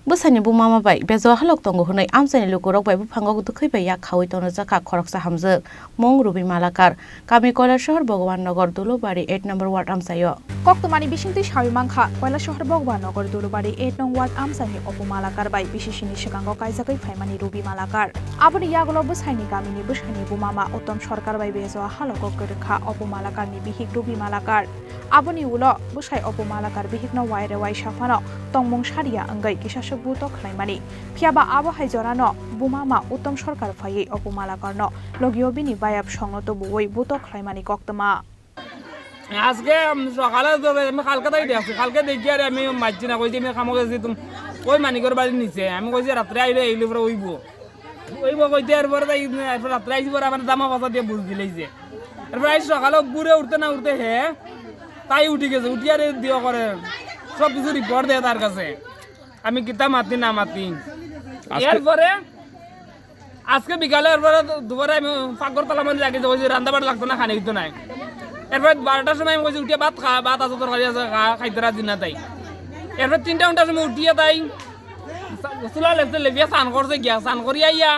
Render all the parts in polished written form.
Busani Bumama by Bezo Halok Tongo Hunay Amsani Lukurok by Bupango to Kipa Yakawit on Zaka Koroksa Hamza, Mong Ruby Malakar, Kamikola Shor Bogwan Nogor Dulubari 8 number Wat Amsayo. Koktomani Bishinti Shawimanka, while a short Bogwan Nogor Dulubari 8 nong Wat Amsani Opu Malakar by Bishini Chicago Kaisaki Famani Ruby Malakar. Abuni Yagolo Bushani Gamini Bushani Bumama Otom Shorkar by Bezo Haloko Kurka Opu Malakar Bihik Ruby Malakar. Abuni Ulo, Bushai Opu Malakar Bihikno Wire Wai Shafano, Tongmong Sharia Angai Kisha Buto Klaimani, Piaba Abo Hajorano, Bumama, Utom Shorkar Faye, Opumalakarno, Logiobini Bayab Shongoto Boy, Buto Klaimani Koktama. আজকে সকালে তো আমি কালকাতায় দেখছি কালকে দেখি আর আমি মাঝছি না কইছি আমি কামো গেছি তুমি ওই মানিকর বাড়ি নিচে আমি কইছি রাত্রে আইলে এইলে পরে ওইব কইতে এরপরে তাই রাত্রে আইছি পরে আমার দামা বাসা দিয়ে বুঝ দিলেইছে এরপরে আই সকালে বুড়ে উঠতে না উঠতে হে তাই উঠি গেছে উঠি আর দিও করে সব কিছু রিপোর্ট দেয় তার কাছে আমি কিতা মাতি না মাতি এরপরে আজকে বিকালে এরপরে দুপুরে আমি পাকঘর তালা মানে লাগিয়েছে ওই যে রান্না বাড়ি লাগতো না খানি কিন্তু নাই এরপর 12টার সময় আমি কইছি উঠিয়া ভাত আছে তরকারি আছে খাইতে রাজি না তাই এরপর 3টার সময় উঠিয়া তাই চুলা লেবিয়া স্নান করছে গিয়া স্নান করি আইয়া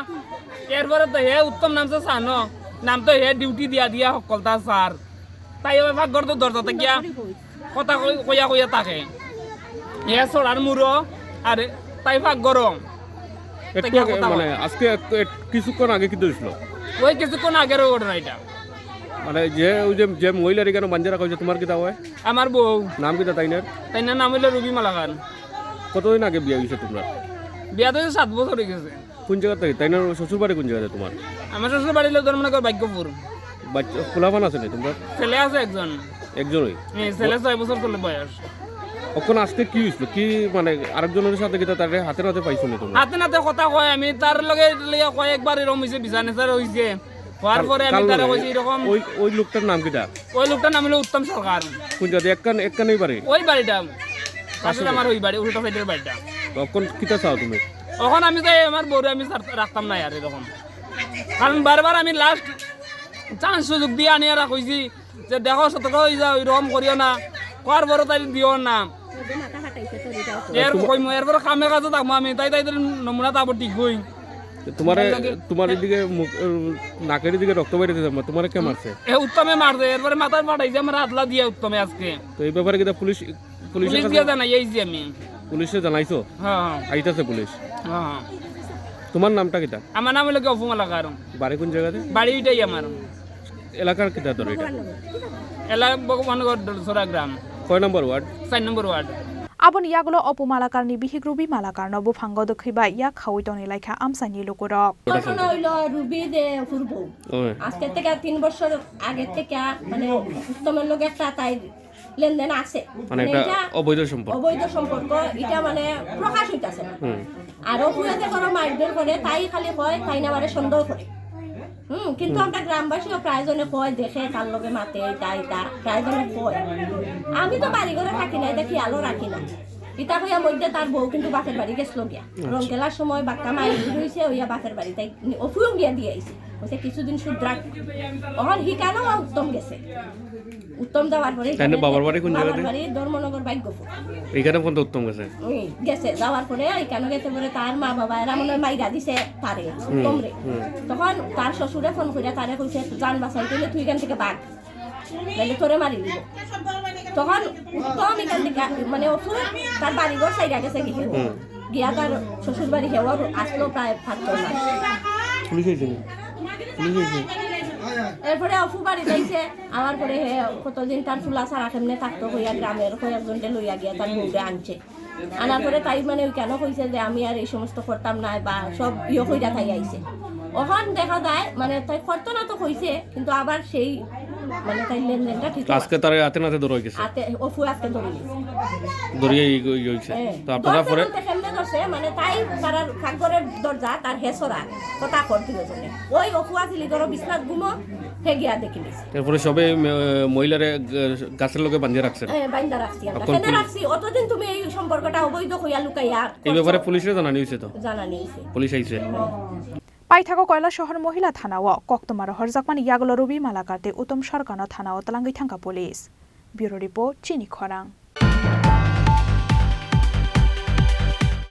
এরপরে তো হে উত্তম নামছে স্নান নাম তো হে ডিউটি দিয়া সকলতা স্যার তাই এবার পাকঘর তো দরজাতে গিয়া কথা কইয়া থাকে হে চড়ার মুড়ো আর তাই পাকঘর মানে আজকে কিছুক্ষণ আগে কি হয়েছিল ওই কিছুক্ষণ আগের ঘটনা এটা মানে যে মহিলার এখানে বাঞ্জারা কইছে তোমার কিতা হয় আমার বউ নাম কিতা তাইনার নাম হইলো রুবি মালাকার কতদিন আগে বিয়ে হয়েছে তোমরা বিয়া তো 7 বছর হয়ে গেছে কোন জায়গা থেকে তাইনার শ্বশুর বাড়ি কোন জায়গাতে তোমার আমার শ্বশুর বাড়ি হলো ধর্মনগর ভাগ্যপুর বাচ্চা খোলাফান আছে না তোমরা ছেলে আছে একজনই ছেলে 6 বছর চলে বয়স ওখানে আজকে কি হইছিল কি মানে আরেকজনের সাথে কিতা তারে হাতে নাতে পাইছো না তোমরা হাতে কথা কয় আমি তার লগে কয়েকবার এরকম হইছে বিছানে স্যার হইছে হওয়ার পরে আমি তারে কইছি এরকম ওই লোকটার নাম কিটা ওই লোকটার নাম হলো উত্তম সরকার কোন জায়গা একখানেই বাড়ি ওই বাড়িটা আসলে আমার ওই বাড়ি উল্টা সাইডের বাড়িটা তখন কিতা চাও তুমি তখন আমি তাই আমার বউরে আমি রাখতাম না আর এরকম কারণ বারবার আমি লাস্ট চান্স সুযোগ দিয়ে আনি আর কইছি যে দেখো সতর্ক হয়ে যাও এরকম করিও না কর বড় তাই দিও না এরপর কামে কাজে থাকবো আমি তাই নমুনা তারপর ঠিক হই তোমার এদিকে নাকের দিকে রক্ত বেরিয়ে যাবে তোমার কে মারছে উত্তমে মারছে এরপরে মাথায় পাঠাইছে আমার হাতলা দিয়ে উত্তমে আজকে তো এই ব্যাপারে কি পুলিশ দিয়ে জানাই আইছি আমি পুলিশে জানাইছো হ্যাঁ আইতাছে পুলিশ হ্যাঁ তোমার নামটা কিটা আমার নাম হলো অপুমালাকার বাড়ি কোন জায়গাতে বাড়ি এটাই আমার এলাকার কিটা ধর এটা এলাকা ভগবানগর দলসরা গ্রাম কয় নম্বর word 4 number word Abon Yagolo Opu Malakarni Bihik Ruby Malakar no Bufango the Kiba Yak Hawitoni like Amsani Lukurok. Ruby দে পূর্ব আজকে থেকে 3 বছর আগে থেকে মানে উত্তমের লগে একটা তাই লেনদেন আছে মানে এটা অবৈধ সম্পর্ক এটা মানে প্রকাশ হইতাছে না আর অপুয়াতে করো মারধর করে তাই খালি হয় তাই না মানে সন্দেহ করে কিন্তু আমরা গ্রামবাসীও প্রায়জনে কয় দেখে তার লগে মাতে তাই প্রায়জনে কয় আমি তো বাড়ি ঘরে থাকি না এটা খেয়ালও রাখি না এটা হইয়া মধ্যে তার বউ কিন্তু বাপের বাড়ি গেছিল গিয়া রং খেলার সময় বাক্কা মাই হয়েছে ওইয়া বাপের বাড়ি তাই অফুও গিয়া দিয়ে আইছে বলছে কিছুদিন শুদ্রাক ওখান হিকানো উত্তম গেছে উত্তম যাওয়ার পরে বাবার বাড়ি কোন জায়গাতে বাড়ি ধর্মনগর ভাগ্যপুর এখানে কোন উত্তম গেছে যাওয়ার পরে এখানে গেছে পরে তার মা বাবা এরা মনে হয় মাইরা দিছে তারে উত্তম রে তখন তার শ্বশুরে ফোন করে তারে কইছে জান বাঁচাইতে তুই এখান থেকে ভাগ তাহলে তোরে মারি দিব তখন উত্তম এখান থেকে মানে অফু তার বাড়িঘর সাইডা গেছে গিয়া তার শ্বশুর বাড়ি হেওয়ার আসলো প্রায় 5 মাস পুলিশ এরপরে অফু বাড়ি যাইছে আমার পরে কতদিন তার ফুলা সারা কেমনে থাকতো হইয়া গ্রামের কয়েকজনকে লইয়া গিয়া তার বউরে আনছে আনার পরে তাই মানে কেন কইছে যে আমি আর এই সমস্ত করতাম না বা সব কইরা তাই আইছে ওখান দেখা যায় মানে তাই করতো না তো কইছে কিন্তু আবার সেই মানে তাই লেনদেনটা ঠিক আজকে তার হাতে নাতে ধরে গেছে অফু আজকে ধরিয়ে হইছে তো আপনারা পরে কেমনে করছে মানে তাই তার কাকঘরের দরজা তার হেসরা কথা করতে গেছে ওই অফু আসিলি ধরো বিছনাত ঘুমো হে গিয়া দেখিলিস এরপরে সবে মহিলারে গাছের লগে বাঁধিয়ে রাখছেন বাঁধা রাখছি আমরা কেন রাখছি অতদিন তুমি এই সম্পর্কটা অবৈধ হইয়া লুকাইয়া এই ব্যাপারে পুলিশে জানানি হইছে পুলিশ আইছে Paithago Koila Shohar Mohila Thanawa Koktomar Horjakman Yagolo Ruby Malakarte Utom Sharkano Thanao Talangi Thangka Police Bureau Report Chini Khorang